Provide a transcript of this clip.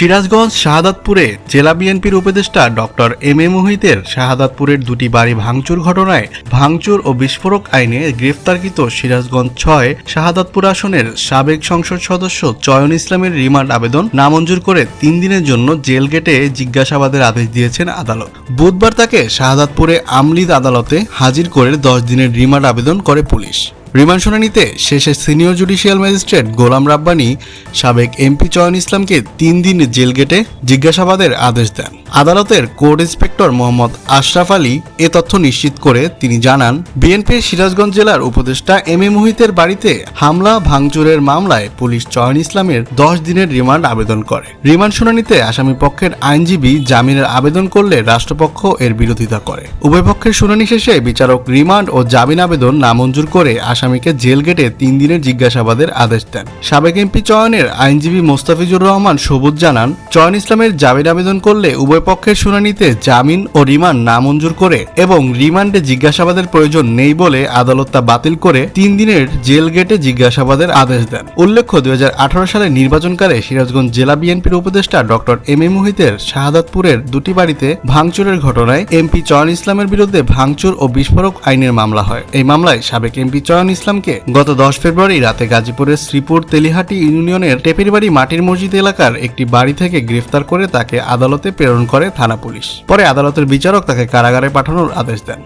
সিরাজগঞ্জ শাহাদাতপুরে জেলা বিএনপির উপদেষ্টা ডক্টর এম এ মুহিতের শাহাদাতপুরের দুটি বাড়ি ভাঙচুর ঘটনায় ভাঙচুর ও বিস্ফোরক আইনে গ্রেফতারকৃত সিরাজগঞ্জ ৬ শাহাদাতপুর আসনের সাবেক সংসদ সদস্য চয়ন ইসলামের রিমান্ড আবেদন নামঞ্জুর করে ৩ দিনের জন্য জেল গেটে জিজ্ঞাসাবাদের আদেশ দিয়েছেন আদালত। বুধবার তাকে শাহাদাতপুরে আমলিদ আদালতে হাজির করে ১০ দিনের রিমান্ড আবেদন করে পুলিশ। রিমান্ড শুনানিতে শেষে senior judicial magistrate Golam Rabbani সাবেক এমপি চয়ন ইসলামকে ৩ দিন জেল গেটে জিজ্ঞাসাবাদের আদেশ দেন। আদালতের কোর্ট ইন্সপেক্টর মোহাম্মদ আশরাফ আলী এ তথ্য নিশ্চিত করে তিনি জানান, বিএনপির সিরাজগঞ্জ জেলার উপদেষ্টা এম এ মুহিতের বাড়িতে হামলা ভাঙচুরের মামলায় পুলিশ চয়ন ইসলামের ১০ দিনের রিমান্ড আবেদন করে। রিমান্ড শুনানিতে আসামি পক্ষের আইনজীবী জামিনের আবেদন করলে রাষ্ট্রপক্ষ এর বিরোধিতা করে। উভয় পক্ষের শুনানি শেষে বিচারক রিমান্ড ও জামিন আবেদন নামঞ্জুর করে আসামিকে জেল গেটে ৩ দিনের জিজ্ঞাসাবাদের আদেশ দেন। সাবেক এমপি চয়নের আইনজীবী মোস্তাফিজুর রহমান সবুজ জানান, চয়ন ইসলামের জামিন আবেদন করলে উভয় পক্ষের শুনানিতে জামিন ও রিমান্ড নামঞ্জুর করে এবং রিমান্ডে জিজ্ঞাসাবাদের প্রয়োজন নেই বলে আদালত তা বাতিল করে ৩ দিনের জেল গেটে জিজ্ঞাসাবাদের আদেশ দেন। উল্লেখ্য, ২০১৮ সালে নির্বাচনকালে সিরাজগঞ্জ জেলা বিএনপির উপদেষ্টা ডক্টর এম এ মুহিতের শাহাদাতপুরের দুটি বাড়িতে ভাঙচুরের ঘটনায় এমপি চয়ন ইসলামের বিরুদ্ধে ভাঙচুর ও বিস্ফোরক আইনের মামলা হয়। এই মামলায় সাবেক এমপি চয়ন ইসলামকে গত ১০ ফেব্রুয়ারি রাতে গাজীপুরের শ্রীপুর তেলিহাটি ইউনিয়নের টেপিরবাড়ি মাটির মসজিদ এলাকার একটি বাড়ি থেকে গ্রেফতার করে তাকে আদালতে প্রেরণ করে থানা পুলিশ। পরে আদালতের বিচারক তাকে কারাগারে পাঠানোর আদেশ দেন।